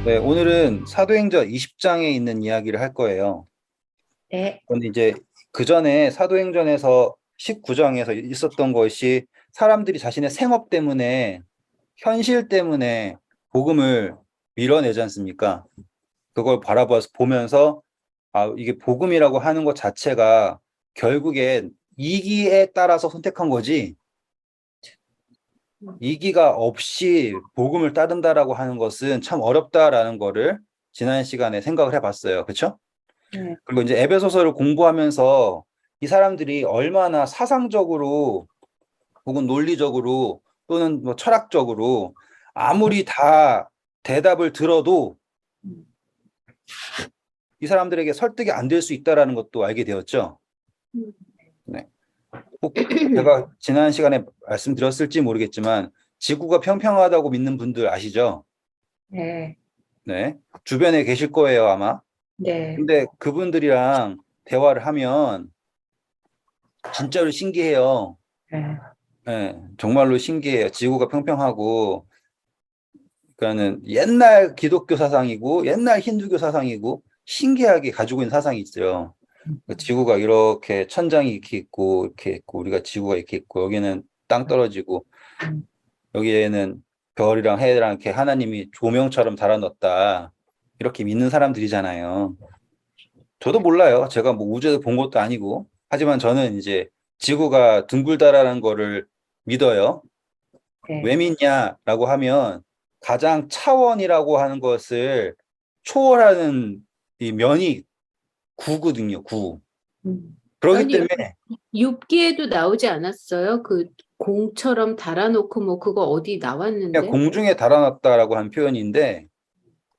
네, 오늘은 사도행전 20장에 있는 이야기를 할 거예요. 네, 그런데 이제 그 전에 사도행전에서 19장에서 있었던 것이 사람들이 자신의 생업 때문에, 현실 때문에 복음을 밀어내지 않습니까? 그걸 바라봐서 보면서, 아, 이게 복음이라고 하는 것 자체가 결국엔 이기에 따라서 선택한 거지, 이기가 없이 복음을 따른다라고 하는 것은 참 어렵다라는 거를 지난 시간에 생각을 해봤어요. 그렇죠? 네, 그리고 이제 에베소서를 공부하면서 이 사람들이 얼마나 사상적으로 혹은 논리적으로 또는 뭐 철학적으로 아무리 다 대답을 들어도 음, 이 사람들에게 설득이 안 될 수 있다라는 것도 알게 되었죠. 음. 네. 꼭 제가 지난 시간에 말씀드렸을지 모르겠지만 지구가 평평하다고 믿는 분들 아시죠? 네, 네. 주변에 계실 거예요, 아마. 네, 근데 그분들이랑 대화를 하면 진짜로 신기해요. 네, 예, 정말로 신기해요. 지구가 평평하고, 그러니까는 옛날 기독교 사상이고, 옛날 힌두교 사상이고, 신기하게 가지고 있는 사상이 있어요. 그 지구가 이렇게 천장이 이렇게 있고, 우리가 지구가 이렇게 있고, 여기는 땅 떨어지고, 음, 여기에는 별이랑 해랑 이렇게 하나님이 조명처럼 달아놨다. 이렇게 믿는 사람들이잖아요. 저도 몰라요. 제가 뭐 우주에서 본 것도 아니고. 하지만 저는 이제 지구가 둥글다라는 거를 믿어요. 왜 네, 믿냐라고 하면 가장 차원이라고 하는 것을 초월하는 이 면이 구거든요, 구. 그렇기 아니, 때문에 욥기에도 나오지 않았어요? 그 공처럼 달아놓고 뭐 그거 어디 그냥 나왔는데? 공중에 달아났다라고 한 표현인데,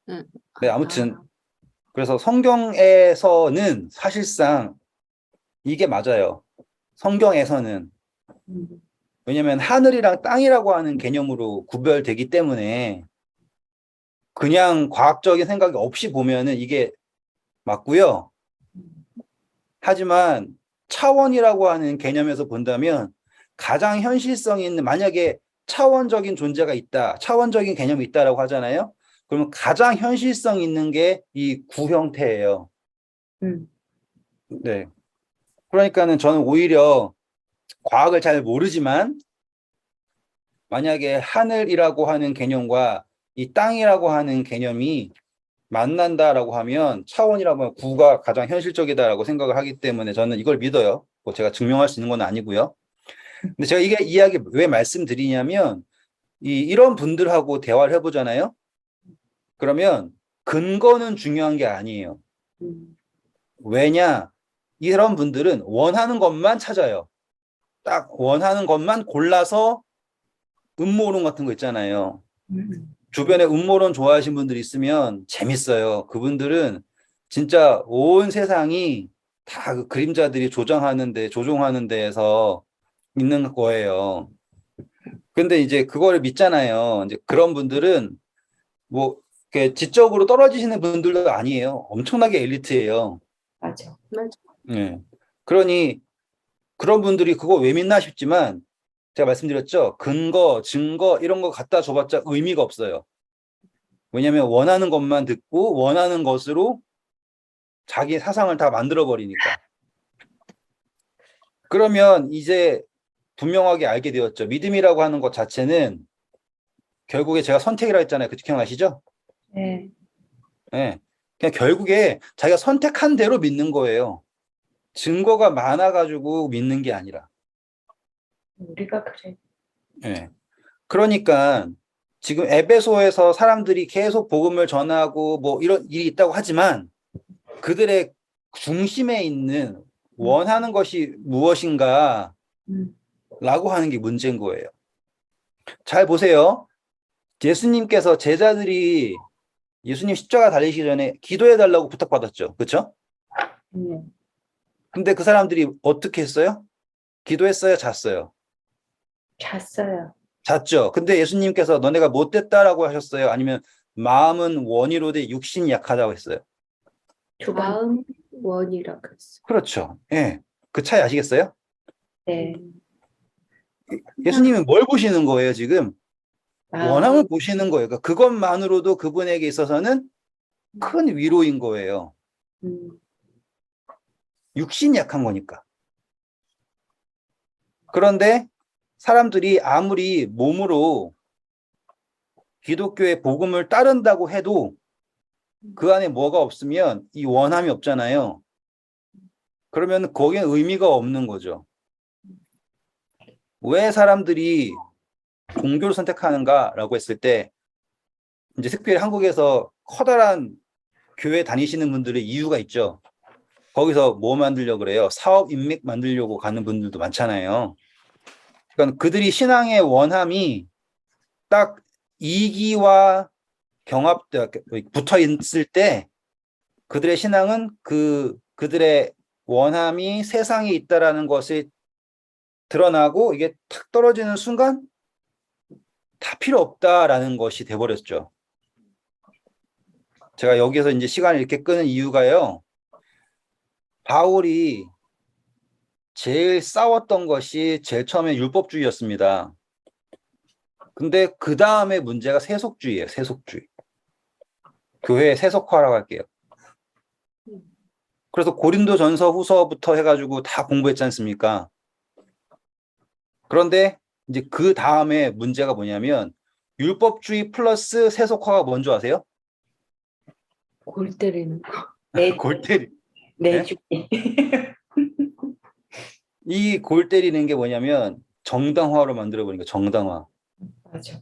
응. 네, 아, 아무튼 그래서 성경에서는 사실상 이게 맞아요. 성경에서는 음, 왜냐하면 하늘이랑 땅이라고 하는 개념으로 구별되기 때문에 그냥 과학적인 생각이 없이 보면은 이게 맞고요. 하지만 차원이라고 하는 개념에서 본다면 가장 현실성 있는 만약에 차원적인 존재가 있다, 차원적인 개념이 있다라고 하잖아요. 그러면 가장 현실성 있는 게 이 구 형태예요. 음, 네. 그러니까는 저는 오히려 과학을 잘 모르지만 만약에 하늘이라고 하는 개념과 이 땅이라고 하는 개념이 만난다라고 하면 차원이라고 하면 구가 가장 현실적이다라고 생각을 하기 때문에 저는 이걸 믿어요. 뭐 제가 증명할 수 있는 건 아니고요. 근데 제가 이게 이야기 왜 말씀드리냐면 이런 분들하고 대화를 해보잖아요. 그러면 근거는 중요한 게 아니에요. 음, 왜냐? 이런 분들은 원하는 것만 찾아요. 딱 원하는 것만 골라서 음모론 같은 거 있잖아요. 주변에 음모론 좋아하시는 분들 있으면 재밌어요. 그분들은 진짜 온 세상이 다 그 그림자들이 조종하는 데에서 있는 거예요. 근데 이제 그거를 믿잖아요. 이제 그런 분들은 뭐, 이렇게 지적으로 떨어지시는 분들도 아니에요. 엄청나게 엘리트예요. 맞아. 맞아. 예. 그러니 그런 분들이 그거 왜 믿나 싶지만 제가 말씀드렸죠. 근거, 증거 이런 거 갖다 줘봤자 의미가 없어요. 왜냐하면 원하는 것만 듣고 원하는 것으로 자기 사상을 다 만들어 버리니까. 그러면 이제 분명하게 알게 되었죠. 믿음이라고 하는 것 자체는 결국에 제가 선택이라 했잖아요. 그 기억나시죠? 네, 예. 그냥 결국에 자기가 선택한 대로 믿는 거예요. 증거가 많아가지고 믿는 게 아니라. 우리가 그래. 예. 그러니까 지금 에베소에서 사람들이 계속 복음을 전하고 뭐 이런 일이 있다고 하지만 그들의 중심에 있는 음, 원하는 것이 무엇인가 음, 라고 하는 게 문제인 거예요. 잘 보세요. 예수님께서 제자들이 예수님 십자가 달리시기 전에 기도해 달라고 부탁받았죠. 그렇죠? 네. 근데 그 사람들이 어떻게 했어요? 기도했어요, 잤어요? 잤어요. 잤죠. 근데 예수님께서 너네가 못됐다라고 하셨어요? 아니면 마음은 원이로되 육신이 약하다고 했어요? 두 번. 마음 원이라 그랬어. 그렇죠. 예. 그 차이 아시겠어요? 네, 음. 그냥 예수님은 뭘 보시는 거예요, 지금? 원함을 보시는 거예요. 그러니까 그것만으로도 그분에게 있어서는 큰 위로인 거예요. 음, 육신이 약한 거니까. 그런데 사람들이 아무리 몸으로 기독교의 복음을 따른다고 해도 그 안에 뭐가 없으면 이 원함이 없잖아요. 그러면 거기에 의미가 없는 거죠. 왜 사람들이 종교를 선택하는가라고 했을 때 이제 특별히 한국에서 커다란 교회 다니시는 분들의 이유가 있죠. 거기서 뭐 만들려고 그래요? 사업 인맥 만들려고 가는 분들도 많잖아요. 그러니까 그들이 신앙의 원함이 딱 이기와 경합 붙어 있을 때 그들의 신앙은 그들의 원함이 세상에 있다라는 것이 드러나고 이게 탁 떨어지는 순간 다 필요 없다라는 것이 돼버렸죠. 제가 여기서 이제 시간을 이렇게 끄는 이유가요. 바울이 제일 싸웠던 것이 제일 처음에 율법주의였습니다. 근데 그 다음에 문제가 세속주의예요. 세속주의. 교회의 세속화라고 할게요. 그래서 고린도전서 후서부터 해가지고 다 공부했지 않습니까? 그런데 이제 그 다음에 문제가 뭐냐면 율법주의 플러스 세속화가 뭔지 아세요? 골 때리는 거. 골 때리. 내주기. 이 골 때리는 게 뭐냐면 정당화로 만들어버리니까 정당화. 맞아.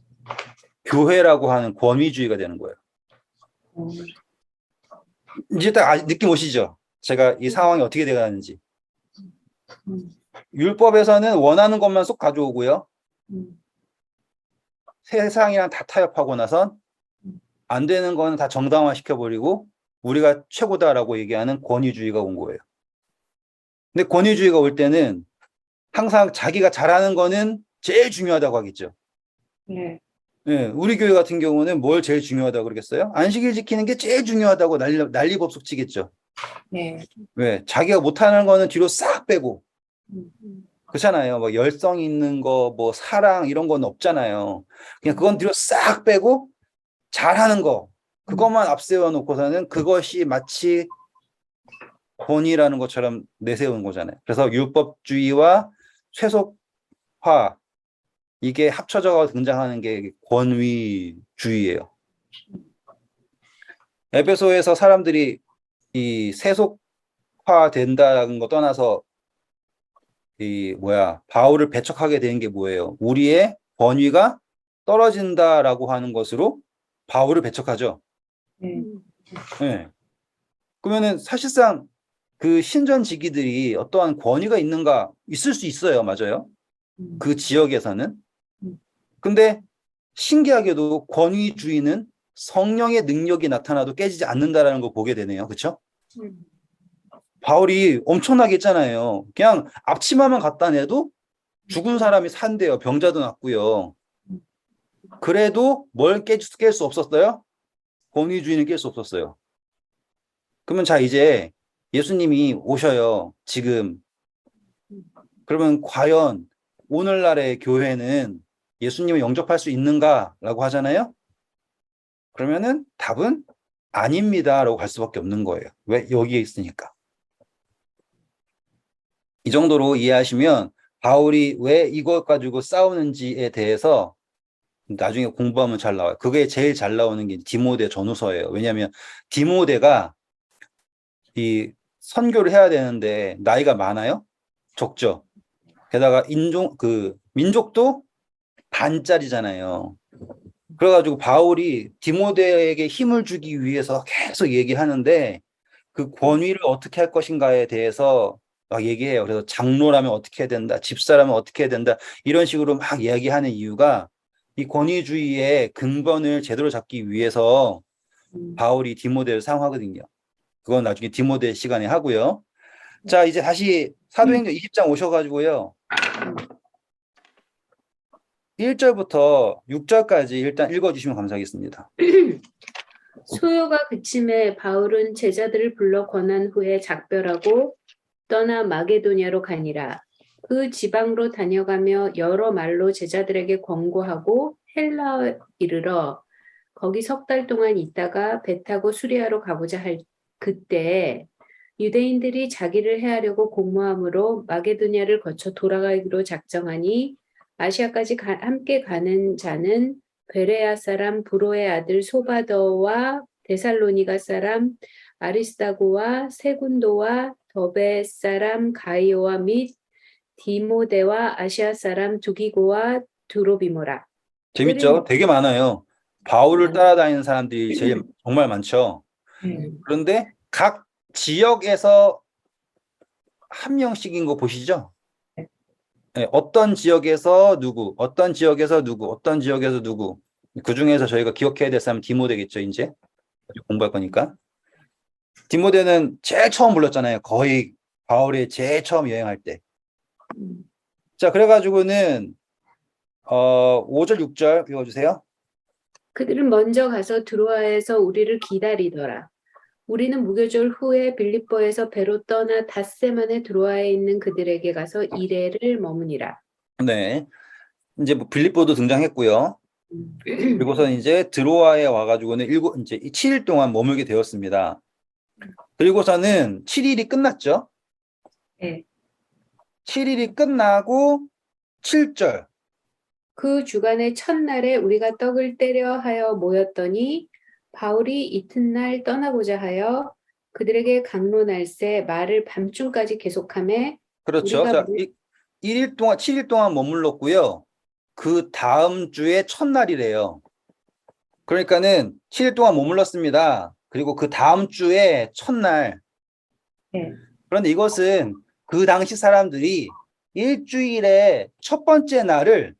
교회라고 하는 권위주의가 되는 거예요. 음, 이제 딱 느낌 오시죠? 제가 이 상황이 어떻게 돼가는지. 음, 율법에서는 원하는 것만 쏙 가져오고요. 음, 세상이랑 다 타협하고 나선 안 되는 거는 다 정당화 시켜버리고 우리가 최고다라고 얘기하는 권위주의가 온 거예요. 근데 권위주의가 올 때는 항상 자기가 잘하는 거는 제일 중요하다고 하겠죠. 네. 예, 우리 교회 같은 경우는 뭘 제일 중요하다고 그러겠어요? 안식일 지키는 게 제일 중요하다고 난리법석 치겠죠. 네. 왜? 자기가 못하는 거는 뒤로 싹 빼고. 음, 그렇잖아요. 뭐 열성 있는 거, 뭐 사랑 이런 건 없잖아요. 그냥 그건 뒤로 싹 빼고 잘하는 거, 그것만 앞세워 놓고서는 그것이 마치 권위라는 것처럼 내세우는 거잖아요. 그래서 율법주의와 세속화 이게 합쳐져 등장하는 게 권위주의예요. 에베소에서 사람들이 이 세속화 된다는 거 떠나서 바울을 배척하게 된 게 뭐예요? 우리의 권위가 떨어진다라고 하는 것으로 바울을 배척하죠. 네. 네. 그러면은 사실상 그 신전지기들이 어떠한 권위가 있는가 있을 수 있어요. 맞아요. 음, 그 지역에서는. 음. 근데 신기하게도 권위주의는 성령의 능력이 나타나도 깨지지 않는다라는 걸 보게 되네요. 그렇죠? 바울이 엄청나게 했잖아요. 그냥 앞치마만 갖다 내도 죽은 사람이 산대요. 병자도 낫고요. 그래도 뭘 깰 수 없었어요? 권위주의는 깰 수 없었어요. 그러면 자 이제 예수님이 오셔요. 지금. 그러면 과연 오늘날의 교회는 예수님을 영접할 수 있는가라고 하잖아요. 그러면은 답은 아닙니다라고 갈 수밖에 없는 거예요. 왜? 여기에 있으니까. 이 정도로 이해하시면 바울이 왜 이것 가지고 싸우는지에 대해서 나중에 공부하면 잘 나와요. 그게 제일 잘 나오는 게 디모데 전후서예요. 왜냐하면 디모데가 이 선교를 해야 되는데 나이가 많아요? 적죠. 게다가 민족도 반짜리잖아요. 그래가지고 바울이 디모데에게 힘을 주기 위해서 계속 얘기하는데 그 권위를 어떻게 할 것인가에 대해서 막 얘기해요. 그래서 장로라면 어떻게 해야 된다, 집사라면 어떻게 해야 된다 이런 식으로 막 이야기하는 이유가 이 권위주의의 근본을 제대로 잡기 위해서 바울이 디모데를 사용하거든요. 그건 나중에 디모데 시간에 하고요. 자, 이제 다시 사도행전 20장 오셔가지고요. 1절부터 6절까지 일단 읽어주시면 감사하겠습니다. 소요가 그침에 바울은 제자들을 불러 권한 후에 작별하고 떠나 마게도냐로 가니라. 그 지방으로 다녀가며 여러 말로 제자들에게 권고하고 헬라에 이르러 거기 석 달 동안 있다가 배 타고 수리아로 가고자 할 그때 유대인들이 자기를 해하려고 공모함으로 마게도냐를 거쳐 돌아가기로 작정하니 아시아까지 함께 가는 자는 베레아 사람 브로의 아들 소바더와 데살로니가 사람 아리스다고와 세군도와 더베 사람 가이오와 및 디모데와 아시아 사람 두기고와 두로비모라. 재밌죠? 되게 많아요. 바울을 따라다니는 사람들이 제일 정말 많죠. 그런데 각 지역에서 한 명씩인 거 보시죠? 네, 어떤 지역에서 누구, 어떤 지역에서 누구, 어떤 지역에서 누구. 그 중에서 저희가 기억해야 될 사람은 디모데겠죠, 이제. 공부할 거니까. 디모데는 제일 처음 불렀잖아요. 거의 바울이 제일 처음 여행할 때. 자, 그래가지고는 5절, 6절 읽어주세요. 그들은 먼저 가서 드로아에서 우리를 기다리더라. 우리는 무교절 후에 빌립보에서 배로 떠나 닷새만에 드로아에 있는 그들에게 가서 이레를 머무니라. 네. 이제 뭐 빌립보도 등장했고요. 그리고서 이제 드로아에 와가지고는 이제 7일 동안 머물게 되었습니다. 그리고서는 7일이 끝났죠. 네. 7일이 끝나고 7절. 그 주간의 첫날에 우리가 떡을 떼려 하여 모였더니 바울이 이튿날 떠나고자 하여 그들에게 강론할세 말을 밤중까지 계속하매 그렇죠. 우리가 자, 1일 동안, 7일 동안 머물렀고요. 그 다음 주에 첫날이래요. 그러니까는 7일 동안 머물렀습니다. 그리고 그 다음 주에 첫날. 네. 그런데 이것은 그 당시 사람들이 일주일의 첫 번째 날을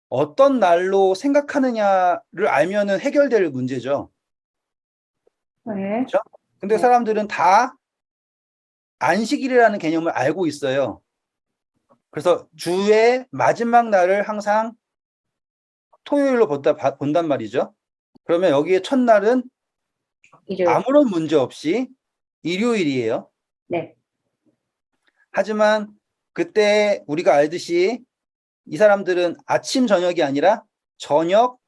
어떤 날로 생각하느냐를 알면은 해결될 문제죠. 네. 그렇죠? 근데 네. 사람들은 다 안식일이라는 개념을 알고 있어요. 그래서 주의 마지막 날을 항상 토요일로 본단 말이죠. 그러면 여기에 첫날은 일요일. 아무런 문제 없이 일요일이에요. 네. 하지만 그때 우리가 알듯이 이 사람들은 아침, 저녁이 아니라 저녁,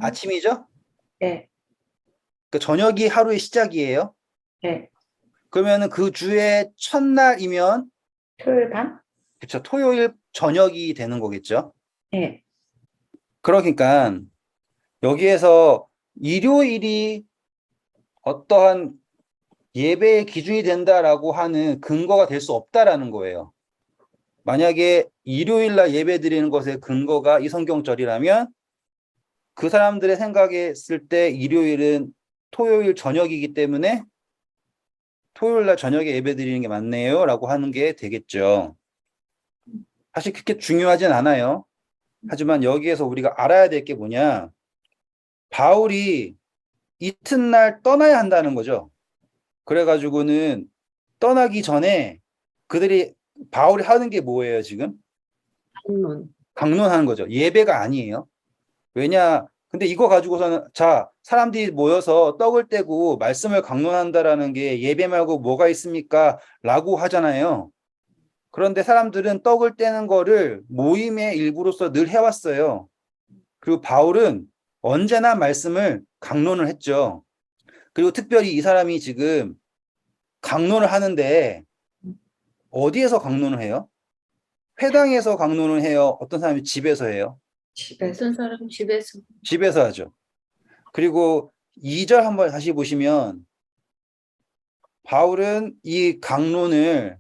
아침이죠? 네. 그 저녁이 하루의 시작이에요. 네. 그러면은 그 주의 첫날이면 토요일 밤? 그쵸, 토요일 저녁이 되는 거겠죠. 네. 그러니까 여기에서 일요일이 어떠한 예배의 기준이 된다라고 하는 근거가 될 수 없다라는 거예요. 만약에 일요일 날 예배 드리는 것의 근거가 이 성경절이라면 그 사람들의 생각했을 때 일요일은 토요일 저녁이기 때문에 토요일 날 저녁에 예배 드리는 게 맞네요 라고 하는 게 되겠죠. 사실 그렇게 중요하진 않아요. 하지만 여기에서 우리가 알아야 될 게 뭐냐, 바울이 이튿날 떠나야 한다는 거죠. 그래가지고는 떠나기 전에 바울이 하는 게 뭐예요, 지금? 강론. 강론하는 거죠. 예배가 아니에요. 왜냐, 근데 이거 가지고서는, 자, 사람들이 모여서 떡을 떼고 말씀을 강론한다라는 게 예배 말고 뭐가 있습니까? 라고 하잖아요. 그런데 사람들은 떡을 떼는 거를 모임의 일부로서 늘 해왔어요. 그리고 바울은 언제나 말씀을 강론을 했죠. 그리고 특별히 이 사람이 지금 강론을 하는데 어디에서 강론을 해요? 회당에서 강론을 해요? 어떤 사람이 집에서 해요? 집에서. 어떤 사람 집에서 집에서 하죠. 그리고 2절 한번 다시 보시면 바울은 이 강론을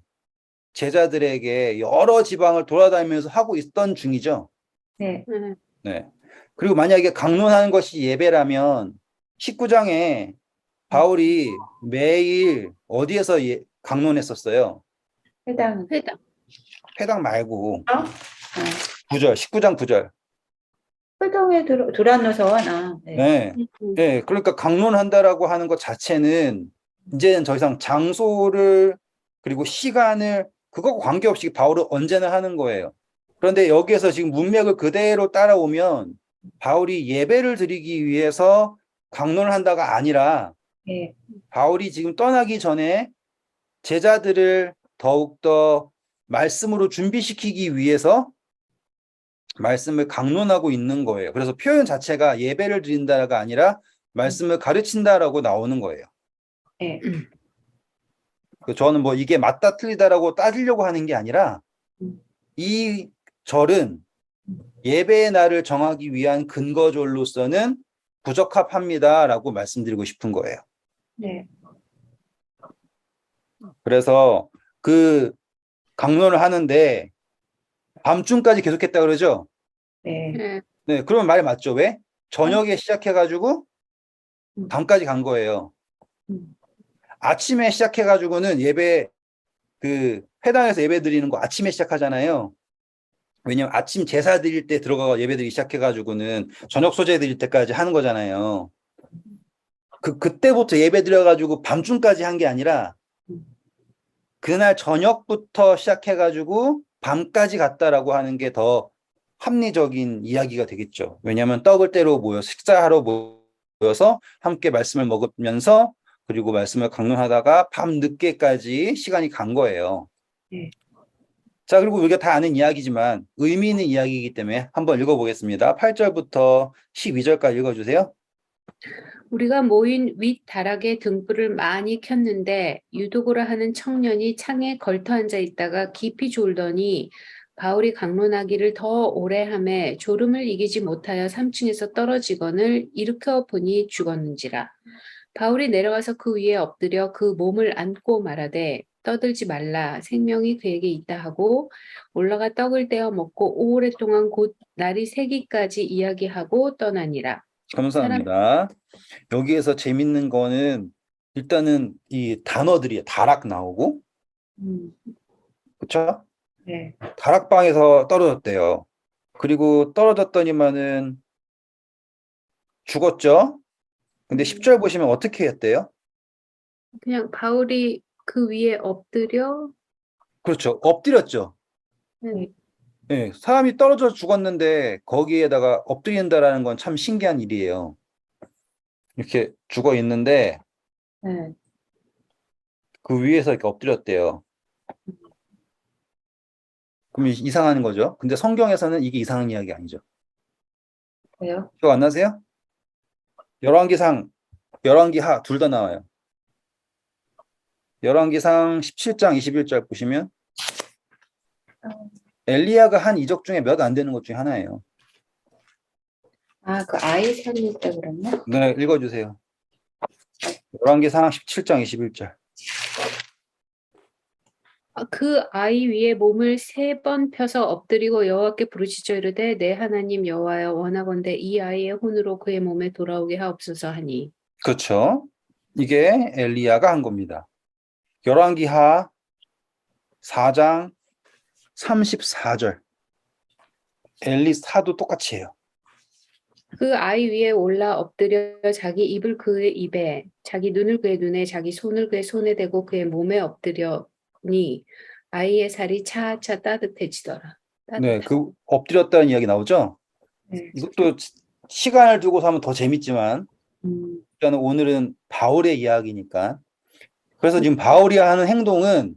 제자들에게 여러 지방을 돌아다니면서 하고 있던 중이죠. 네. 네. 그리고 만약에 강론하는 것이 예배라면 19장에 바울이 매일 어디에서 강론했었어요? 회당. 회당. 회당 말고 어? 9절, 19장 9절. 회당에 도란노선. 아, 네. 네. 네. 그러니까 강론한다라고 하는 것 자체는 이제는 더 이상 장소를 그리고 시간을 그거 관계없이 바울은 언제나 하는 거예요. 그런데 여기에서 지금 문맥을 그대로 따라오면 바울이 예배를 드리기 위해서 강론을 한다가 아니라 네. 바울이 지금 떠나기 전에 제자들을 더욱더 말씀으로 준비시키기 위해서 말씀을 강론하고 있는 거예요. 그래서 표현 자체가 예배를 드린다가 아니라 말씀을 가르친다라고 나오는 거예요. 네. 저는 뭐 이게 맞다 틀리다라고 따지려고 하는 게 아니라 이 절은 예배의 날을 정하기 위한 근거절로서는 부적합합니다라고 말씀드리고 싶은 거예요. 네. 그래서 그 강론을 하는데 밤중까지 계속했다 그러죠? 네. 예, 네, 그러면 말이 맞죠? 왜? 저녁에 시작해가지고 음. 밤까지 간 거예요. 음. 아침에 시작해가지고는 예배, 그 회당에서 예배 드리는 거 아침에 시작하잖아요. 왜냐면 아침 제사 드릴 때 들어가 예배 드리기 시작해가지고는 저녁 소재 드릴 때까지 하는 거잖아요. 그때부터 예배 드려가지고 밤중까지 한 게 아니라 그날 저녁부터 시작해가지고 밤까지 갔다라고 하는 게 더 합리적인 이야기가 되겠죠. 왜냐하면 떡을 떼러 식사하러 모여서 함께 말씀을 먹으면서 그리고 말씀을 강론하다가 밤 늦게까지 시간이 간 거예요. 네. 자, 그리고 우리가 다 아는 이야기지만 의미 있는 이야기이기 때문에 한번 읽어보겠습니다. 8절부터 12절까지 읽어주세요. 우리가 모인 윗 다락에 등불을 많이 켰는데 유도고라 하는 청년이 창에 걸터 앉아 있다가 깊이 졸더니 바울이 강론하기를 더 오래 하매 졸음을 이기지 못하여 3층에서 떨어지거늘 일으켜 보니 죽었는지라. 바울이 내려와서 그 위에 엎드려 그 몸을 안고 말하되 떠들지 말라 생명이 그에게 있다 하고 올라가 떡을 떼어 먹고 오랫동안 곧 날이 새기까지 이야기하고 떠나니라. 감사합니다. 여기에서 재밌는 거는 일단은 이 단어들이 다락 나오고, 그쵸? 네. 다락방에서 떨어졌대요. 그리고 떨어졌더니만은 죽었죠? 근데 10절 보시면 어떻게 했대요? 그냥 바울이 그 위에 엎드려 그렇죠. 엎드렸죠. 네, 네, 사람이 떨어져 죽었는데 거기에다가 엎드린다라는 건 참 신기한 일이에요. 이렇게 죽어 있는데 네. 그 위에서 이렇게 엎드렸대요. 그럼 이상한 거죠. 근데 성경에서는 이게 이상한 이야기 아니죠. 왜요? 기억 안 나세요? 열왕기상, 열왕기하 둘 다 나와요. 열왕기상 17장 21절 보시면 엘리야가 한 이적 중에 몇 안 되는 것 중에 하나예요. 아, 그 아이 살릴 때 그랬나? 네, 읽어주세요. 열왕기상 17장 21절. 그 아이 위에 몸을 3번 펴서 엎드리고 여호와께 부르짖어 이르되 내 하나님 여호와여 원하건대 이 아이의 혼으로 그의 몸에 돌아오게 하옵소서 하니. 그렇죠. 이게 엘리야가 한 겁니다. 열왕기하 4장 34절. 엘리사도 똑같이 해요. 그 아이 위에 올라 엎드려 자기 입을 그의 입에 자기 눈을 그의 눈에 자기 손을 그의 손에 대고 그의 몸에 엎드려니 아이의 살이 차차 따뜻해지더라. 네, 그 엎드렸다는 이야기 나오죠? 네. 이것도 시간을 두고서 하면 더 재밌지만 일단 오늘은 바울의 이야기니까. 그래서 지금 바울이 하는 행동은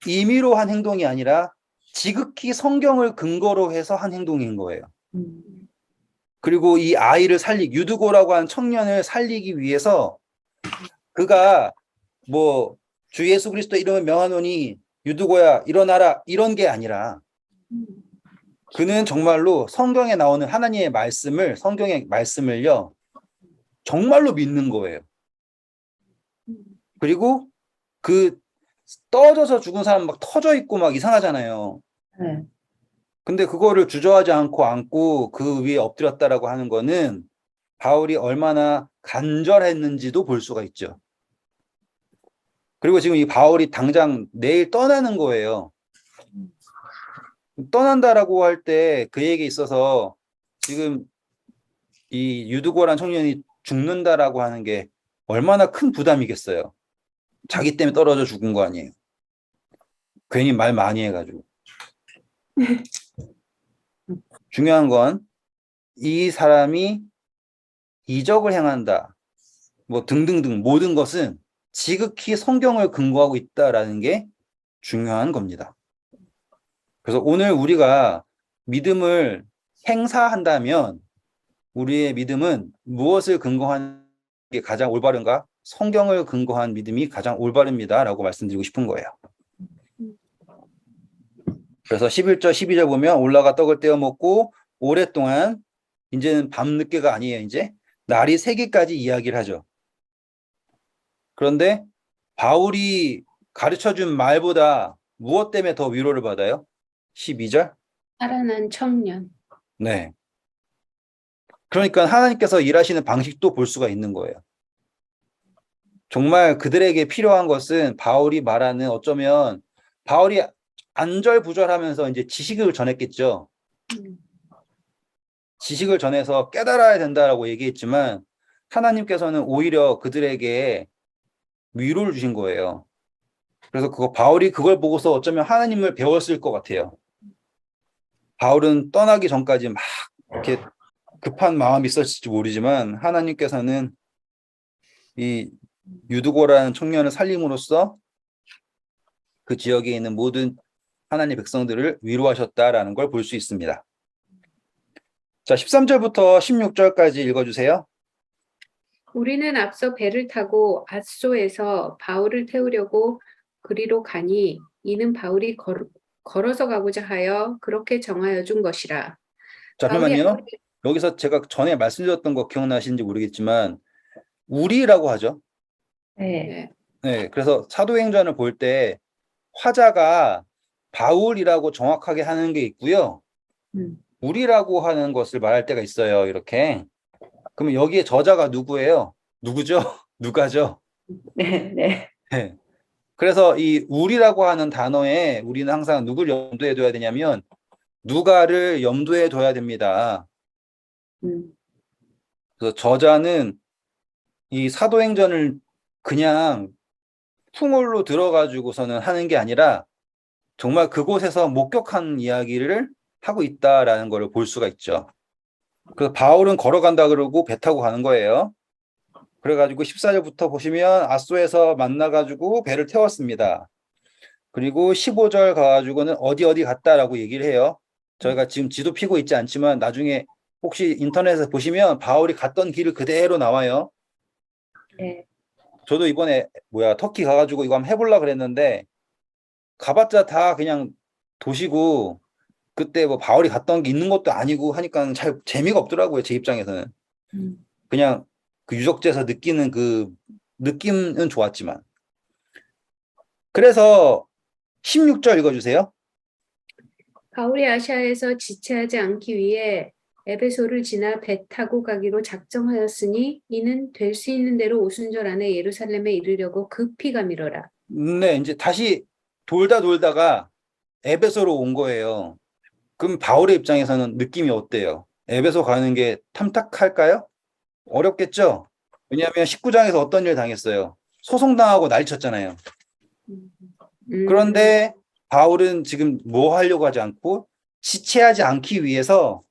임의로 한 행동이 아니라 지극히 성경을 근거로 해서 한 행동인 거예요. 그리고 이 아이를 유드고라고 하는 청년을 살리기 위해서 그가 뭐 주 예수 그리스도 이름을 명하노니 유드고야 일어나라 이런 게 아니라 그는 정말로 성경에 나오는 하나님의 말씀을 성경의 말씀을요 정말로 믿는 거예요. 그리고 그 떨어져서 죽은 사람 막 터져 있고 막 이상하잖아요. 네. 근데 그거를 주저하지 않고 안고 그 위에 엎드렸다라고 하는 거는 바울이 얼마나 간절했는지도 볼 수가 있죠. 그리고 지금 이 바울이 당장 내일 떠나는 거예요. 떠난다라고 할 때 그에게 있어서 지금 이 유드고란 청년이 죽는다라고 하는 게 얼마나 큰 부담이겠어요. 자기 때문에 떨어져 죽은 거 아니에요. 괜히 말 많이 해가지고. 중요한 건 이 사람이 이적을 행한다. 뭐 등등등 모든 것은 지극히 성경을 근거하고 있다라는 게 중요한 겁니다. 그래서 오늘 우리가 믿음을 행사한다면 우리의 믿음은 무엇을 근거한 게 가장 올바른가? 성경을 근거한 믿음이 가장 올바릅니다라고 말씀드리고 싶은 거예요. 그래서 11절, 12절 보면 올라가 떡을 떼어 먹고 오랫동안 이제는 밤늦게가 아니에요. 이제 날이 새기까지 이야기를 하죠. 그런데 바울이 가르쳐준 말보다 무엇 때문에 더 위로를 받아요? 12절? 살아난 청년. 네. 그러니까 하나님께서 일하시는 방식도 볼 수가 있는 거예요. 정말 그들에게 필요한 것은 바울이 말하는 어쩌면 바울이 안절부절하면서 이제 지식을 전했겠죠. 지식을 전해서 깨달아야 된다라고 얘기했지만 하나님께서는 오히려 그들에게 위로를 주신 거예요. 그래서 바울이 그걸 보고서 어쩌면 하나님을 배웠을 것 같아요. 바울은 떠나기 전까지 막 이렇게 급한 마음이 있었을지 모르지만 하나님께서는 이 유두고라는 청년을 살림으로써 그 지역에 있는 모든 하나님의 백성들을 위로하셨다라는 걸 볼 수 있습니다. 자, 13절부터 16절까지 읽어주세요. 우리는 앞서 배를 타고 앗소에서 바울을 태우려고 그리로 가니 이는 바울이 걸어서 가고자 하여 그렇게 정하여 준 것이라. 잠깐만요. 여기서 제가 전에 말씀드렸던 거 기억나시는지 모르겠지만 우리라고 하죠. 네. 네, 그래서 사도행전을 볼 때 화자가 바울이라고 정확하게 하는 게 있고요. 우리라고 하는 것을 말할 때가 있어요. 이렇게. 그러면 여기에 저자가 누구예요? 누구죠? 누가죠? 네. 네. 네. 그래서 이 우리라고 하는 단어에 우리는 항상 누굴 염두에 둬야 되냐면 누가를 염두에 둬야 됩니다. 그래서 저자는 이 사도행전을 그냥 풍월로 들어가지고서는 하는 게 아니라 정말 그곳에서 목격한 이야기를 하고 있다라는 걸 볼 수가 있죠. 그래서 바울은 걸어간다 그러고 배 타고 가는 거예요. 그래가지고 14절부터 보시면 앗소에서 만나가지고 배를 태웠습니다. 그리고 15절 가가지고는 어디 갔다라고 얘기를 해요. 저희가 지금 지도 피고 있지 않지만 나중에 혹시 인터넷에서 보시면 바울이 갔던 길을 그대로 나와요. 네. 저도 이번에 터키 가가지고 이거 한번 해보려고 그랬는데 가봤자 다 그냥 도시고 그때 뭐 바울이 갔던 게 있는 것도 아니고 하니까 잘 재미가 없더라고요. 제 입장에서는. 그냥 그 유적지에서 느끼는 그 느낌은 좋았지만. 그래서 16절 읽어주세요. 바울이 아시아에서 지체하지 않기 위해 에베소를 지나 배 타고 가기로 작정하였으니 이는 될 수 있는 대로 오순절 안에 예루살렘에 이르려고 급히 가미러라. 네, 이제 다시 돌다가 에베소로 온 거예요. 그럼 바울의 입장에서는 느낌이 어때요? 에베소 가는 게 탐탁할까요? 어렵겠죠? 왜냐하면 19장에서 어떤 일 당했어요? 소송당하고 난리쳤잖아요. 그런데 바울은 지금 뭐 하려고 하지 않고 지체하지 않기 위해서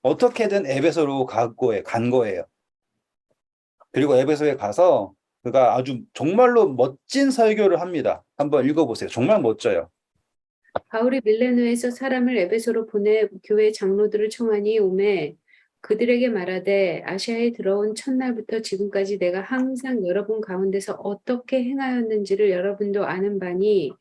어떻게든 에베소로 간 거예요. 그리고 에베소에 가서 그가 아주 정말로 멋진 설교를 합니다. 한번 읽어보세요. 정말 멋져요. 바울이 밀레노에서 사람을 에베소로 보내 교회 장로들을 청하니 오매 그들에게 말하되 아시아에 들어온 첫날부터 지금까지 내가 항상 여러분 가운데서 어떻게 행하였는지를 여러분도 아는 바니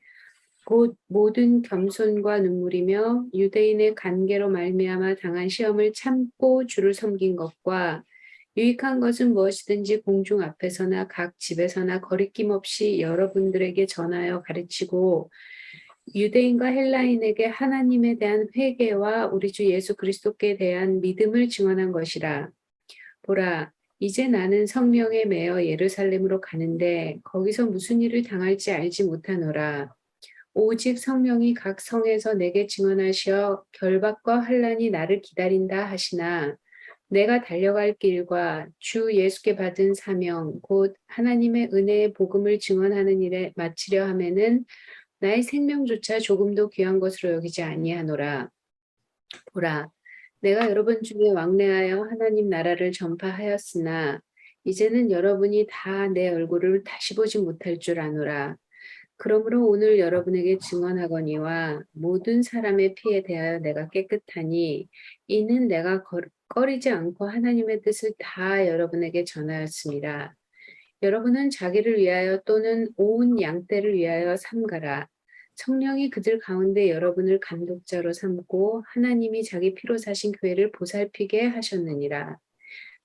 곧 모든 겸손과 눈물이며 유대인의 관계로 말미암아 당한 시험을 참고 주를 섬긴 것과 유익한 것은 무엇이든지 공중 앞에서나 각 집에서나 거리낌 없이 여러분들에게 전하여 가르치고 유대인과 헬라인에게 하나님에 대한 회개와 우리 주 예수 그리스도께 대한 믿음을 증언한 것이라. 보라, 이제 나는 성령에 매여 예루살렘으로 가는데 거기서 무슨 일을 당할지 알지 못하노라. 오직 성령이 각 성에서 내게 증언하시어 결박과 환난이 나를 기다린다 하시나 내가 달려갈 길과 주 예수께 받은 사명 곧 하나님의 은혜의 복음을 증언하는 일에 마치려 하면은 나의 생명조차 조금도 귀한 것으로 여기지 아니하노라. 보라, 내가 여러분 중에 왕래하여 하나님 나라를 전파하였으나 이제는 여러분이 다 내 얼굴을 다시 보지 못할 줄 아노라. 그러므로 오늘 여러분에게 증언하거니와 모든 사람의 피에 대하여 내가 깨끗하니 이는 내가 꺼리지 않고 하나님의 뜻을 다 여러분에게 전하였습니다. 여러분은 자기를 위하여 또는 온 양떼를 위하여 삼가라. 성령이 그들 가운데 여러분을 감독자로 삼고 하나님이 자기 피로 사신 교회를 보살피게 하셨느니라.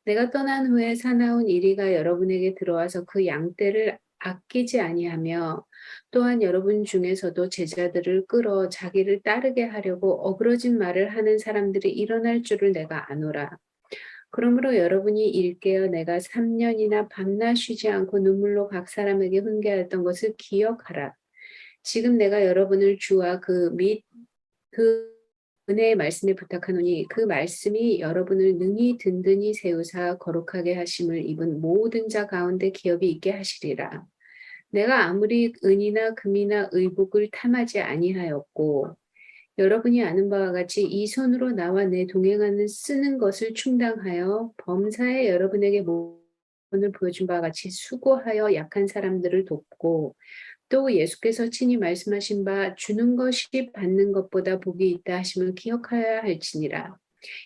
내가 떠난 후에 사나운 이리가 여러분에게 들어와서 그 양떼를 아끼지 아니하며 또한 여러분 중에서도 제자들을 끌어 자기를 따르게 하려고 어그러진 말을 하는 사람들이 일어날 줄을 내가 아노라. 그러므로 여러분이 일깨어 내가 3년이나 밤낮 쉬지 않고 눈물로 각 사람에게 훈계하였던 것을 기억하라. 지금 내가 여러분을 주와 그 은혜의 말씀에 부탁하노니 그 말씀이 여러분을 능히 든든히 세우사 거룩하게 하심을 입은 모든 자 가운데 기업이 있게 하시리라. 내가 아무리 은이나 금이나 의복을 탐하지 아니하였고 여러분이 아는 바와 같이 이 손으로 나와 내 동행하는 쓰는 것을 충당하여 범사에 여러분에게 모범을 보여준 바와 같이 수고하여 약한 사람들을 돕고 또 예수께서 친히 말씀하신 바 주는 것이 받는 것보다 복이 있다 하심을 기억하여야 할지니라.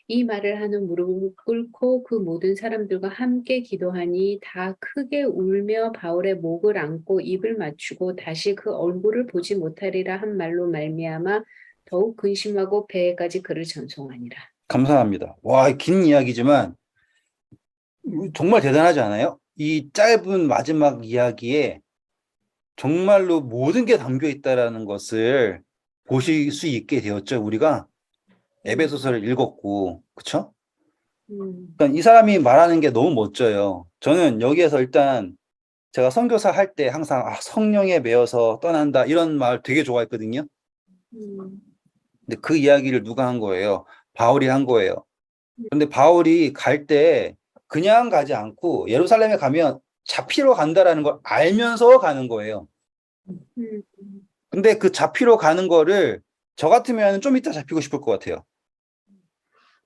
이 말을 하는 무릎을 꿇고 그 모든 사람들과 함께 기도하니 다 크게 울며 바울의 목을 안고 입을 맞추고 다시 그 얼굴을 보지 못하리라 한 말로 말미암아 더욱 근심하고 배에까지 그를 전송하니라. 감사합니다. 와, 긴 이야기지만 정말 대단하지 않아요? 이 짧은 마지막 이야기에 정말로 모든 게 담겨 있다라는 것을 보실 수 있게 되었죠. 우리가 에베소서를 읽었고, 그쵸? 그러니까 이 사람이 말하는 게 너무 멋져요. 저는 여기에서 일단 제가 선교사 할 때 항상 성령에 매여서 떠난다 이런 말 되게 좋아했거든요. 근데 그 이야기를 누가 한 거예요? 바울이 한 거예요. 근데 바울이 갈 때 그냥 가지 않고 예루살렘에 가면 잡히러 간다라는 걸 알면서 가는 거예요. 근데 그 잡히러 가는 거를 저 같으면 좀 이따 잡히고 싶을 것 같아요.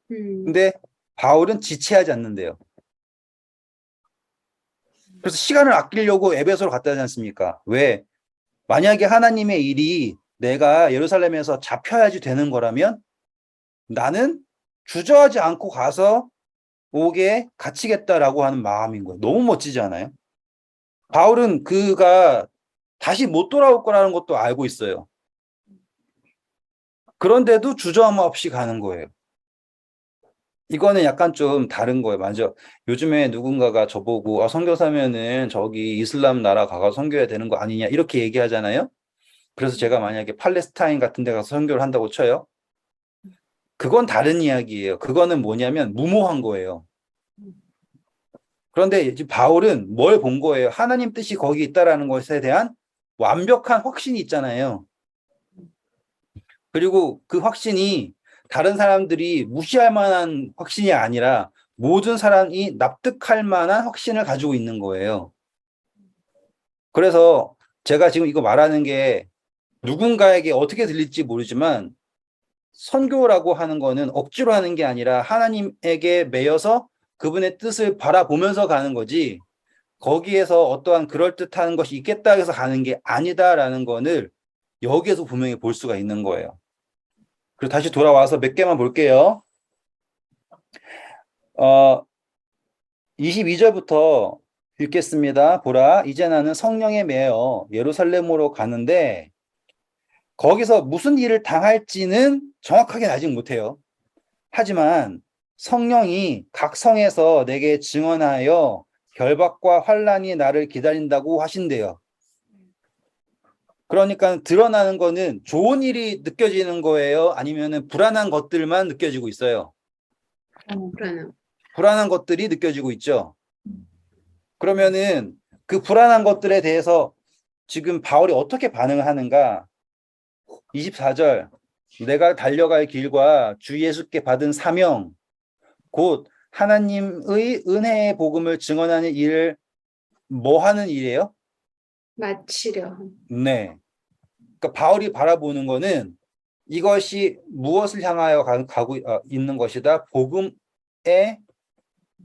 근데 바울은 지체하지 않는데요. 그래서 시간을 아끼려고 에베소로 갔다 하지 않습니까? 왜? 만약에 하나님의 일이 내가 예루살렘에서 잡혀야지 되는 거라면 나는 주저하지 않고 가서 오게 갇히겠다라고 하는 마음인 거예요. 너무 멋지지 않아요? 바울은 그가 다시 못 돌아올 거라는 것도 알고 있어요. 그런데도 주저함 없이 가는 거예요. 이거는 약간 좀 다른 거예요. 맞아. 요즘에 누군가가 저보고 선교사면은 저기 이슬람 나라 가서 선교해야 되는 거 아니냐 이렇게 얘기하잖아요. 그래서 제가 만약에 팔레스타인 같은 데 가서 선교를 한다고 쳐요. 그건 다른 이야기예요. 그거는 뭐냐면 무모한 거예요. 그런데 이제 바울은 뭘 본 거예요? 하나님 뜻이 거기 있다라는 것에 대한 완벽한 확신이 있잖아요. 그리고 그 확신이 다른 사람들이 무시할 만한 확신이 아니라 모든 사람이 납득할 만한 확신을 가지고 있는 거예요. 그래서 제가 지금 이거 말하는 게 누군가에게 어떻게 들릴지 모르지만 선교라고 하는 거는 억지로 하는 게 아니라 하나님에게 매여서 그분의 뜻을 바라보면서 가는 거지 거기에서 어떠한 그럴듯한 것이 있겠다 해서 가는 게 아니다라는 거를 여기에서 분명히 볼 수가 있는 거예요. 그리고 다시 돌아와서 몇 개만 볼게요. 22절부터 읽겠습니다. 보라, 이제 나는 성령에 매여 예루살렘으로 가는데 거기서 무슨 일을 당할지는 정확하게 아직 못해요. 하지만 성령이 각 성에서 내게 증언하여 결박과 환난이 나를 기다린다고 하신대요. 그러니까 드러나는 거는 좋은 일이 느껴지는 거예요? 아니면 불안한 것들만 느껴지고 있어요? 불안한 것들이 느껴지고 있죠. 그러면은 그 불안한 것들에 대해서 지금 바울이 어떻게 반응을 하는가? 24절 내가 달려갈 길과 주 예수께 받은 사명 곧 하나님의 은혜의 복음을 증언하는 일을 뭐 하는 일이에요? 마치려. 네. 그러니까 바울이 바라보는 거는 이것이 무엇을 향하여 가고 있는 것이다. 복음의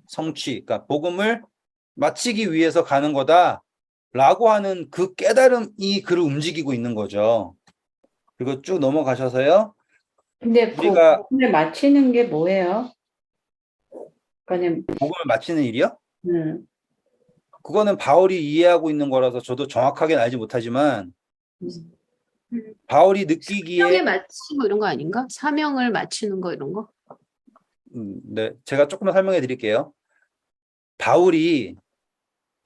성취. 그러니까 복음을 마치기 위해서 가는 거다. 라고 하는 그 깨달음이 그를 움직이고 있는 거죠. 그리고 쭉 넘어가셔서요. 근데 그 우리가 복음을 맞히는 게 뭐예요? 그러니까 복음을 마치는 일이요? 음, 그거는 바울이 이해하고 있는 거라서 저도 정확하게는 알지 못하지만 음, 바울이 느끼기에 사명에 맞추는 거 이런 거 아닌가? 사명을 맞추는 거 이런 거? 네, 제가 조금만 설명해 드릴게요. 바울이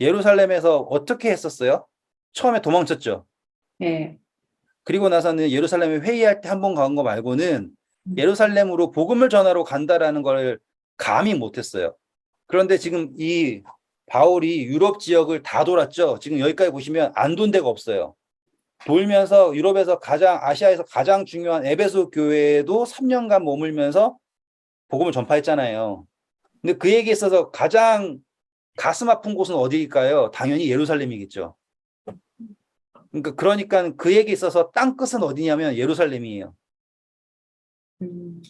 예루살렘에서 어떻게 했었어요? 처음에 도망쳤죠. 예. 그리고 나서는 예루살렘에 회의할 때 한 번 간 거 말고는 음. 예루살렘으로 복음을 전하러 간다라는 걸 감히 못했어요. 그런데 지금 이 바울이 유럽 지역을 다 돌았죠. 지금 여기까지 보시면 안 돈 데가 없어요. 돌면서 유럽에서 아시아에서 가장 중요한 에베소 교회에도 3년간 머물면서 복음을 전파했잖아요. 근데 그에게 있어서 가장 가슴 아픈 곳은 어디일까요? 당연히 예루살렘이겠죠. 그러니까 그에게 있어서 땅끝은 어디냐면 예루살렘이에요. 음,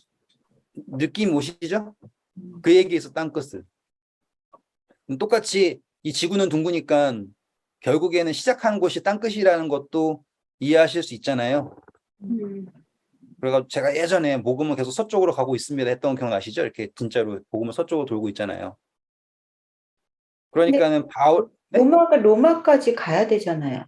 느낌 오시죠? 음, 그에게 있어 땅끝을. 똑같이 이 지구는 둥그니까 결국에는 시작하는 곳이 땅끝이라는 것도 이해하실 수 있잖아요. 음. 그래서 제가 예전에 복음은 계속 서쪽으로 가고 있습니다 했던 거 기억나시죠? 이렇게 진짜로 복음은 서쪽으로 돌고 있잖아요. 근데 그러니까는 바울, 네? 로마까지 가야 되잖아요.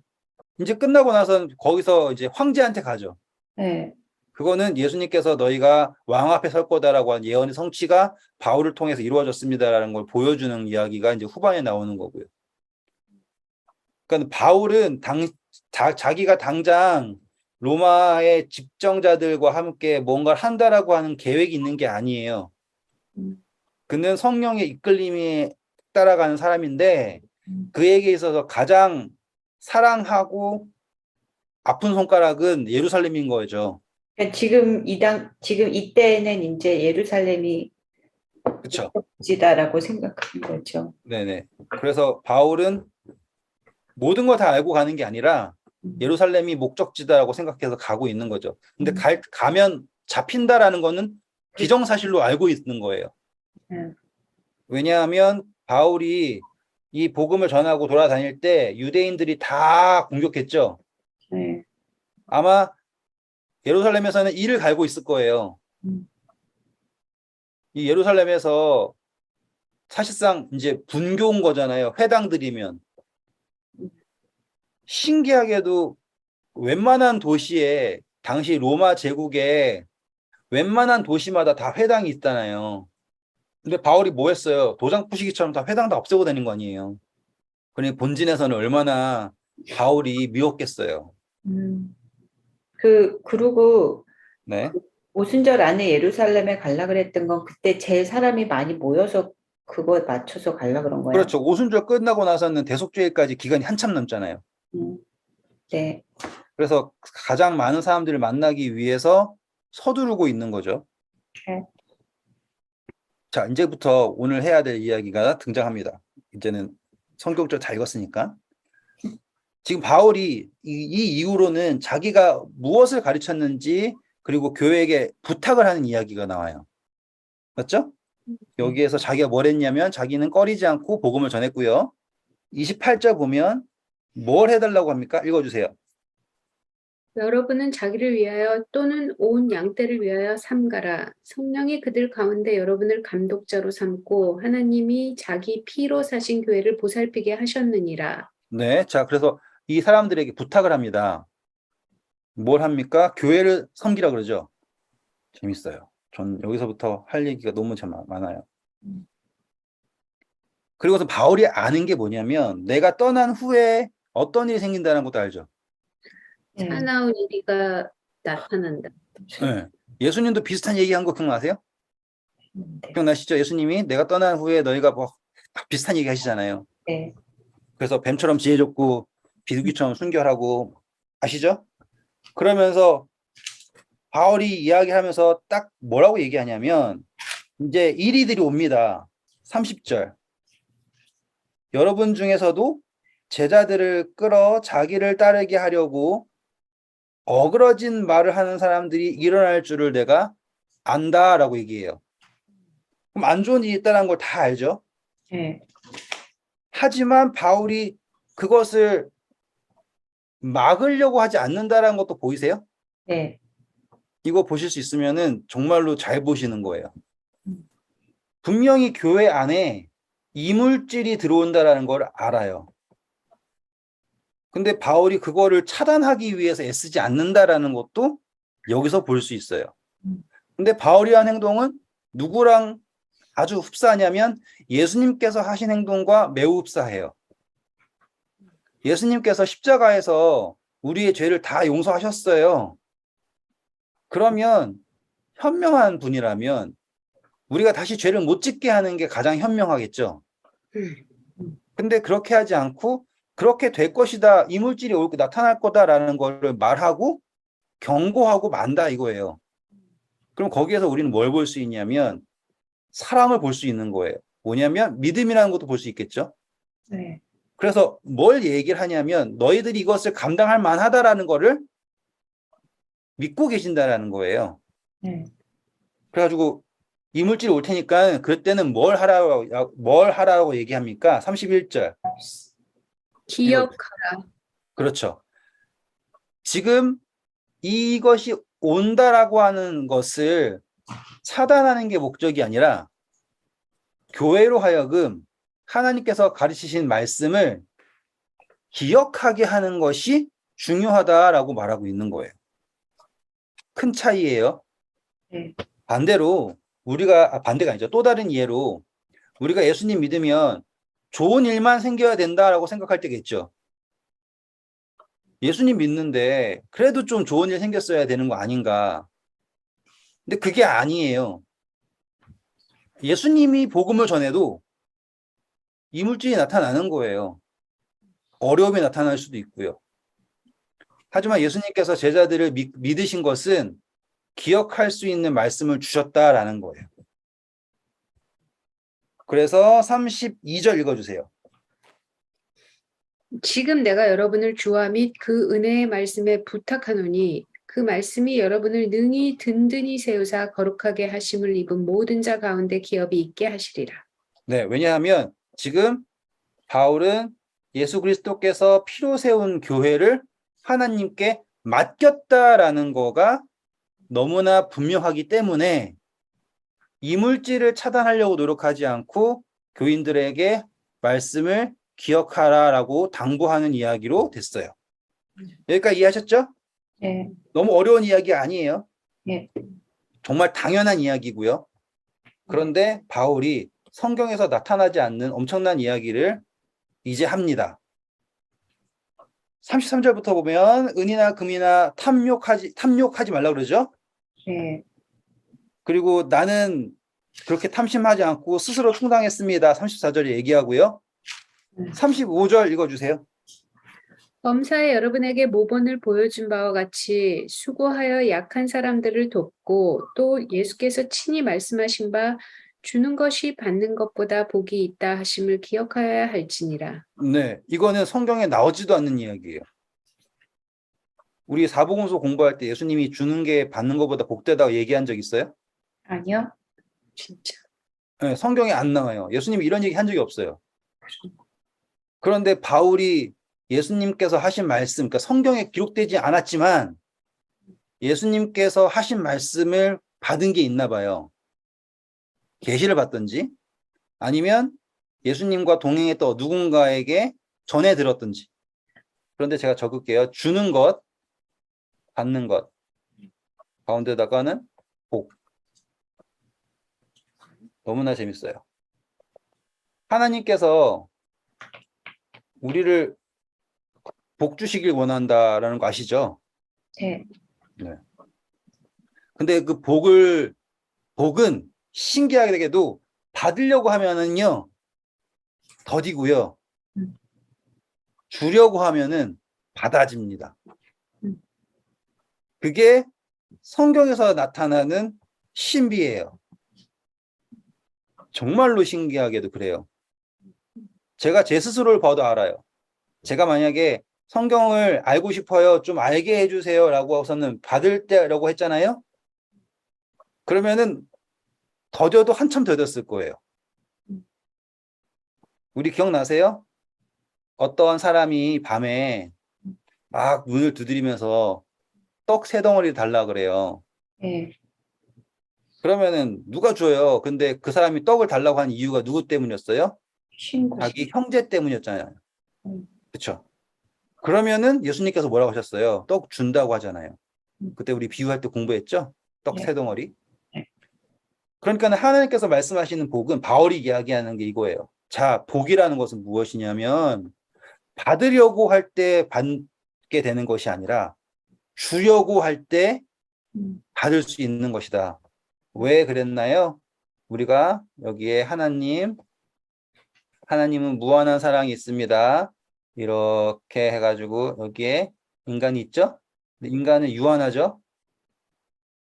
이제 끝나고 나서 거기서 이제 황제한테 가죠. 예. 그거는 예수님께서 너희가 왕 앞에 설 거다라고 한 예언의 성취가 바울을 통해서 이루어졌습니다라는 걸 보여주는 이야기가 이제 후반에 나오는 거고요. 그러니까 바울은 자기가 당장 로마의 집정자들과 함께 뭔가를 한다라고 하는 계획이 있는 게 아니에요. 음, 그는 성령의 이끌림에 따라가는 사람인데 음. 그에게 있어서 가장 사랑하고 아픈 손가락은 예루살렘인 거죠. 그러니까 지금 이때는 이제 예루살렘이 그렇죠? 지다라고 생각하는 거죠. 네네. 그래서 바울은 모든 걸 다 알고 가는 게 아니라 음, 예루살렘이 목적지다라고 생각해서 가고 있는 거죠. 근데 음, 가면 잡힌다라는 거는 그렇죠. 기정사실로 알고 있는 거예요. 예. 왜냐하면 바울이 이 복음을 전하고 돌아다닐 때 유대인들이 다 공격했죠. 예. 아마 예루살렘에서는 이를 갈고 있을 거예요. 음, 이 예루살렘에서 사실상 이제 분교인 거잖아요. 회당들이면. 신기하게도 웬만한 도시에 당시 로마 제국에 웬만한 도시마다 다 회당이 있잖아요. 근데 바울이 뭐 했어요? 도장 부시기처럼 다 회당 다 없애고 다닌 거 아니에요. 그러니 본진에서는 얼마나 바울이 미웠겠어요. 음. 그리고 네. 오순절 안에 예루살렘에 갈라 그랬던 건 그때 제일 사람이 많이 모여서 그거에 맞춰서 갈라 그런 거야. 그렇죠. 오순절 끝나고 나서는 대속죄일까지 기간이 한참 남잖아요. 음, 네. 그래서 가장 많은 사람들을 만나기 위해서 서두르고 있는 거죠. 네. 자, 이제부터 오늘 해야 될 이야기가 등장합니다. 이제는 성경적 다 읽었으니까. 지금 바울이 이 이후로는 자기가 무엇을 가르쳤는지 그리고 교회에게 부탁을 하는 이야기가 나와요. 맞죠? 여기에서 자기가 뭘 했냐면 자기는 꺼리지 않고 복음을 전했고요. 28절 보면 뭘 해달라고 합니까? 읽어주세요. 여러분은 자기를 위하여 또는 온 양떼를 위하여 삼가라. 성령이 그들 가운데 여러분을 감독자로 삼고 하나님이 자기 피로 사신 교회를 보살피게 하셨느니라. 네. 자, 그래서 이 사람들에게 부탁을 합니다. 뭘 합니까? 교회를 섬기라 그러죠. 재밌어요. 전 여기서부터 할 얘기가 너무 참 많아요. 그리고서 바울이 아는 게 뭐냐면 내가 떠난 후에 어떤 일이 생긴다는 것도 알죠. 네. 사나운 이리가 나타난다. 네. 예수님도 비슷한 얘기한 거 기억나세요? 네. 기억나시죠? 예수님이 내가 떠난 후에 너희가 뭐 비슷한 얘기 하시잖아요. 네. 그래서 뱀처럼 지혜롭고 비둘기처럼 순결하고 아시죠? 그러면서 바울이 이야기하면서 딱 뭐라고 얘기하냐면 이제 이리들이 옵니다. 30절. 여러분 중에서도 제자들을 끌어 자기를 따르게 하려고 어그러진 말을 하는 사람들이 일어날 줄을 내가 안다라고 얘기해요. 그럼 안 좋은 일이 있다는 걸 다 알죠? 네. 하지만 바울이 그것을 막으려고 하지 않는다라는 것도 보이세요? 네. 이거 보실 수 있으면은 정말로 잘 보시는 거예요. 음. 분명히 교회 안에 이물질이 들어온다라는 걸 알아요. 근데 바울이 그거를 차단하기 위해서 애쓰지 않는다라는 것도 여기서 볼 수 있어요. 음. 근데 바울이 한 행동은 누구랑 아주 흡사하냐면 예수님께서 하신 행동과 매우 흡사해요. 예수님께서 십자가에서 우리의 죄를 다 용서하셨어요. 그러면 현명한 분이라면 우리가 다시 죄를 못 짓게 하는 게 가장 현명하겠죠. 근데 그렇게 하지 않고 그렇게 될 것이다, 이물질이 나타날 거다라는 거를 말하고 경고하고 만다 이거예요. 그럼 거기에서 우리는 뭘 볼 수 있냐면 사랑을 볼 수 있는 거예요. 뭐냐면 믿음이라는 것도 볼 수 있겠죠. 네. 그래서 뭘 얘기를 하냐면 너희들이 이것을 감당할 만하다라는 거를 믿고 계신다라는 거예요. 네. 그래가지고 이물질이 올 테니까 그때는 뭘 하라고 얘기합니까? 31절. 기억하라. 그렇죠. 지금 이것이 온다라고 하는 것을 차단하는 게 목적이 아니라 교회로 하여금 하나님께서 가르치신 말씀을 기억하게 하는 것이 중요하다라고 말하고 있는 거예요. 큰 차이예요. 네. 반대로 반대가 아니죠. 또 다른 이해로 우리가 예수님 믿으면 좋은 일만 생겨야 된다라고 생각할 때겠죠. 예수님 믿는데 그래도 좀 좋은 일 생겼어야 되는 거 아닌가. 근데 그게 아니에요. 예수님이 복음을 전해도 이물질이 나타나는 거예요. 어려움이 나타날 수도 있고요. 하지만 예수님께서 제자들을 믿으신 것은 기억할 수 있는 말씀을 주셨다라는 거예요. 그래서 32절 읽어주세요. 지금 내가 여러분을 주와 및 그 은혜의 말씀에 부탁하노니 그 말씀이 여러분을 능히 든든히 세우사 거룩하게 하심을 입은 모든 자 가운데 기업이 있게 하시리라. 네, 왜냐하면 지금 바울은 예수 그리스도께서 피로 세운 교회를 하나님께 맡겼다라는 거가 너무나 분명하기 때문에 이물질을 차단하려고 노력하지 않고 교인들에게 말씀을 기억하라라고 당부하는 이야기로 됐어요. 여기까지 이해하셨죠? 네. 너무 어려운 이야기 아니에요. 네. 정말 당연한 이야기고요. 그런데 바울이 성경에서 나타나지 않는 엄청난 이야기를 이제 합니다. 33절부터 보면 은이나 금이나 탐욕하지 말라 그러죠. 네. 그리고 나는 그렇게 탐심하지 않고 스스로 충당했습니다. 34절에 얘기하고요. 35절 읽어주세요. 범사에 여러분에게 모본을 보여준 바와 같이 수고하여 약한 사람들을 돕고 또 예수께서 친히 말씀하신 바 주는 것이 받는 것보다 복이 있다 하심을 기억하여야 할지니라. 네, 이거는 성경에 나오지도 않는 이야기예요. 우리 사복음서 공부할 때 예수님이 주는 게 받는 것보다 복되다고 얘기한 적 있어요? 아니요. 진짜. 네, 성경에 안 나와요. 예수님이 이런 얘기 한 적이 없어요. 그런데 바울이 예수님께서 하신 말씀, 그러니까 성경에 기록되지 않았지만 예수님께서 하신 말씀을 받은 게 있나 봐요. 계시를 받든지 아니면 예수님과 동행했던 누군가에게 전해 들었든지. 그런데 제가 적을게요. 주는 것, 받는 것. 가운데다가는 복. 너무나 재밌어요. 하나님께서 우리를 복 주시길 원한다라는 거 아시죠? 네. 네. 근데 그 복은 신기하게도 받으려고 하면은요, 더디고요. 주려고 하면은 받아집니다. 그게 성경에서 나타나는 신비예요. 정말로 신기하게도 그래요. 제가 제 스스로를 봐도 알아요. 제가 만약에 성경을 알고 싶어요, 좀 알게 해주세요 라고 하고서는 받을 때라고 했잖아요. 그러면은 더뎌도 한참 더뎠을 거예요. 우리 기억나세요? 어떤 사람이 밤에 막 문을 두드리면서 떡 3덩어리 달라 그래요. 예. 그러면은 누가 줘요? 근데 그 사람이 떡을 달라고 한 이유가 누구 때문이었어요? 신고. 자기 형제 때문이었잖아요. 음. 그렇죠? 그러면은 예수님께서 뭐라고 하셨어요? 떡 준다고 하잖아요. 그때 우리 비유할 때 공부했죠? 떡 네. 3덩어리. 네. 그러니까 하나님께서 말씀하시는 복은 바울이 이야기하는 게 이거예요. 자, 복이라는 것은 무엇이냐면 받으려고 할 때 받게 되는 것이 아니라 주려고 할 때 음. 받을 수 있는 것이다. 왜 그랬나요? 우리가 여기에 하나님은 무한한 사랑이 있습니다. 이렇게 해가지고 여기에 인간이 있죠? 근데 인간은 유한하죠?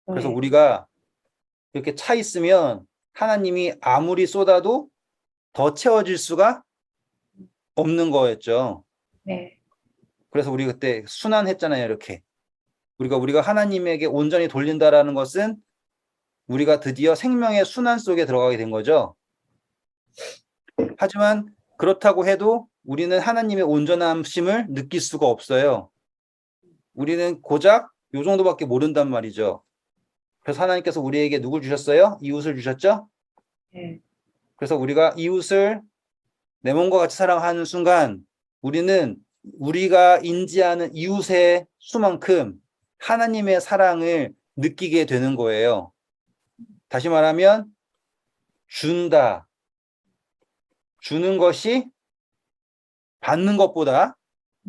그래서 네. 우리가 이렇게 차 있으면 하나님이 아무리 쏟아도 더 채워질 수가 없는 거였죠. 네. 그래서 우리 그때 순환했잖아요, 이렇게. 우리가 하나님에게 온전히 돌린다라는 것은 우리가 드디어 생명의 순환 속에 들어가게 된 거죠. 하지만 그렇다고 해도 우리는 하나님의 온전함심을 느낄 수가 없어요. 우리는 고작 요 정도밖에 모른단 말이죠. 그래서 하나님께서 우리에게 누굴 주셨어요? 이웃을 주셨죠? 네. 그래서 우리가 이웃을 내 몸과 같이 사랑하는 순간 우리는 우리가 인지하는 이웃의 수만큼 하나님의 사랑을 느끼게 되는 거예요. 다시 말하면 준다. 주는 것이 받는 것보다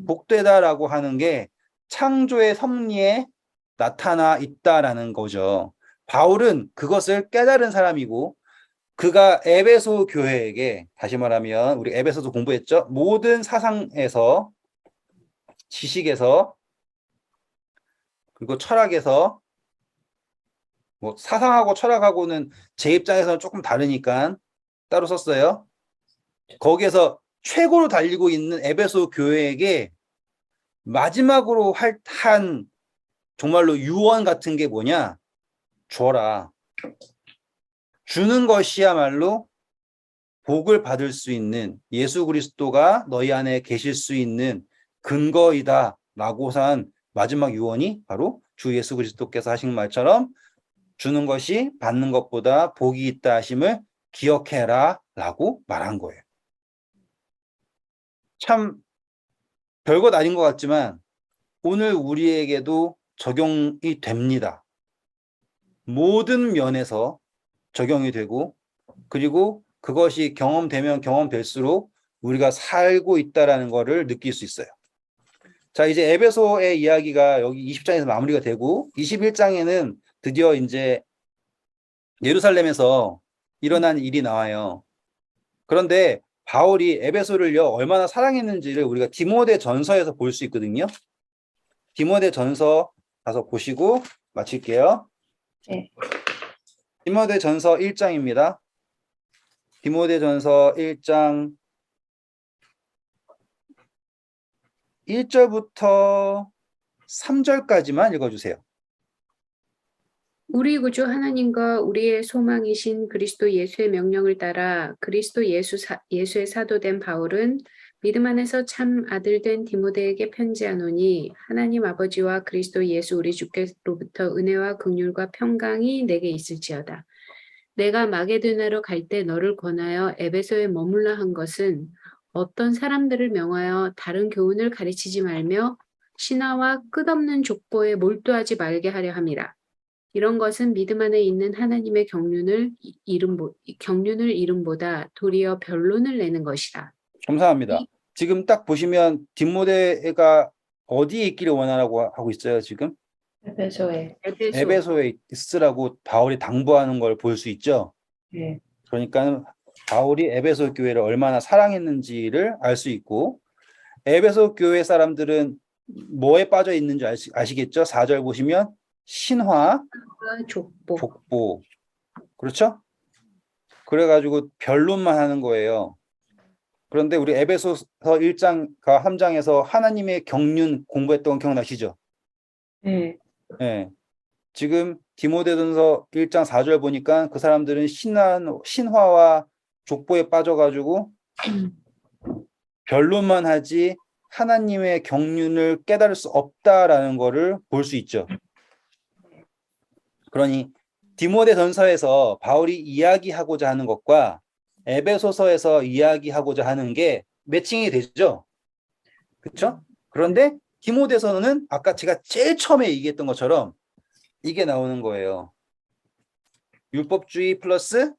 복되다라고 하는 게 창조의 섭리에 나타나 있다라는 거죠. 바울은 그것을 깨달은 사람이고 그가 에베소 교회에게 다시 말하면 우리 에베소도 공부했죠. 모든 사상에서 지식에서 그리고 철학에서 뭐 사상하고 철학하고는 제 입장에서는 조금 다르니까 따로 썼어요. 거기에서 최고로 달리고 있는 에베소 교회에게 마지막으로 한 정말로 유언 같은 게 뭐냐? 줘라. 주는 것이야말로 복을 받을 수 있는 예수 그리스도가 너희 안에 계실 수 있는 근거이다 라고 한 마지막 유언이 바로 주 예수 그리스도께서 하신 말처럼 주는 것이 받는 것보다 복이 있다 하심을 기억해라 라고 말한 거예요. 참 별것 아닌 것 같지만 오늘 우리에게도 적용이 됩니다. 모든 면에서 적용이 되고 그리고 그것이 경험되면 경험될수록 우리가 살고 있다라는 것을 느낄 수 있어요. 자, 이제 에베소의 이야기가 여기 20장에서 마무리가 되고 21장에는 드디어 이제 예루살렘에서 일어난 일이 나와요. 그런데 바울이 에베소를요 얼마나 사랑했는지를 우리가 디모데 전서에서 볼 수 있거든요. 디모데 전서 가서 보시고 마칠게요. 네. 디모데 전서 1장입니다. 디모데 전서 1장 1절부터 3절까지만 읽어주세요. 우리 구주 하나님과 우리의 소망이신 그리스도 예수의 명령을 따라 그리스도 예수의 사도된 바울은 믿음 안에서 참 아들 된 디모데에게 편지하노니 하나님 아버지와 그리스도 예수 우리 주께로부터 은혜와 긍휼과 평강이 내게 있을지어다. 내가 마게도냐로 갈 때 너를 권하여 에베소에 머물라 한 것은 어떤 사람들을 명하여 다른 교훈을 가르치지 말며 신화와 끝없는 족보에 몰두하지 말게 하려 함이라. 이런 것은 믿음 안에 있는 하나님의 경륜을 이름보다 도리어 변론을 내는 것이다. 감사합니다. 지금 딱 보시면 디모데가 어디에 있기를 원하라고 하고 있어요, 지금? 에베소에. 에베소에 있으라고 바울이 당부하는 걸 볼 수 있죠. 네. 그러니까 바울이 에베소 교회를 얼마나 사랑했는지를 알 수 있고 에베소 교회 사람들은 뭐에 빠져 있는지 아시겠죠? 4절 보시면 신화, 족보. 그렇죠? 그래가지고 변론만 하는 거예요. 그런데 우리 에베소서 1장과 3장에서 하나님의 경륜 공부했던 거 기억나시죠? 네. 네. 지금 디모데전서 1장 4절 보니까 그 사람들은 신화와 족보에 빠져가지고 변론만 하지 하나님의 경륜을 깨달을 수 없다라는 거를 볼 수 있죠. 그러니 디모데전서에서 바울이 이야기하고자 하는 것과 에베소서에서 이야기하고자 하는 게 매칭이 되죠. 그렇죠? 그런데 디모데서는 아까 제가 제일 처음에 얘기했던 것처럼 이게 나오는 거예요. 율법주의 플러스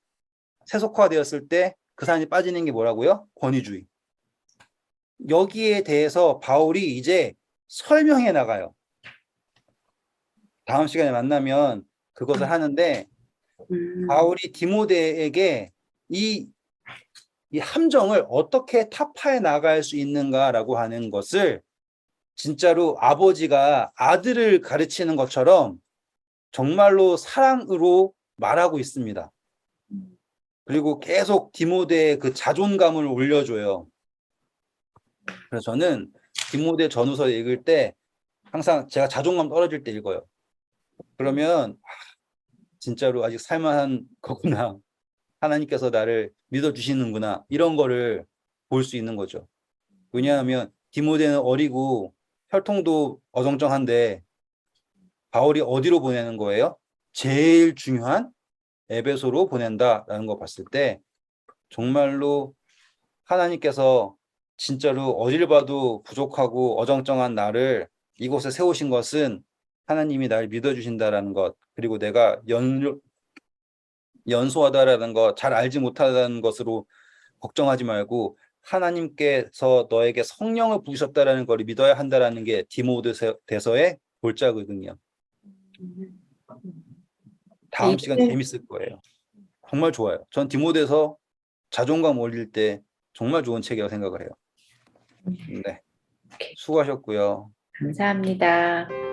세속화되었을 때 그 사람이 빠지는 게 뭐라고요? 권위주의. 여기에 대해서 바울이 이제 설명해 나가요. 다음 시간에 만나면 그것을 하는데 바울이 디모데에게 이 함정을 어떻게 타파해 나갈 수 있는가라고 하는 것을 진짜로 아버지가 아들을 가르치는 것처럼 정말로 사랑으로 말하고 있습니다. 그리고 계속 디모데의 그 자존감을 올려줘요. 그래서 저는 디모데 전후서 읽을 때 항상 제가 자존감 떨어질 때 읽어요. 그러면 진짜로 아직 살만한 거구나. 하나님께서 나를 믿어주시는구나. 이런 거를 볼 수 있는 거죠. 왜냐하면 디모데는 어리고 혈통도 어정쩡한데 바울이 어디로 보내는 거예요? 제일 중요한 에베소로 보낸다라는 거 봤을 때 정말로 하나님께서 진짜로 어딜 봐도 부족하고 어정쩡한 나를 이곳에 세우신 것은 하나님이 나를 믿어주신다라는 것, 그리고 내가 연소하다라는 것, 잘 알지 못하다는 것으로 걱정하지 말고 하나님께서 너에게 성령을 부으셨다라는 걸 믿어야 한다라는 게 디모데서의 골자거든요. 다음 시간 재밌을 거예요. 정말 좋아요. 전 디모데서 자존감 올릴 때 정말 좋은 책이라고 생각을 해요. 네, 수고하셨고요. 감사합니다.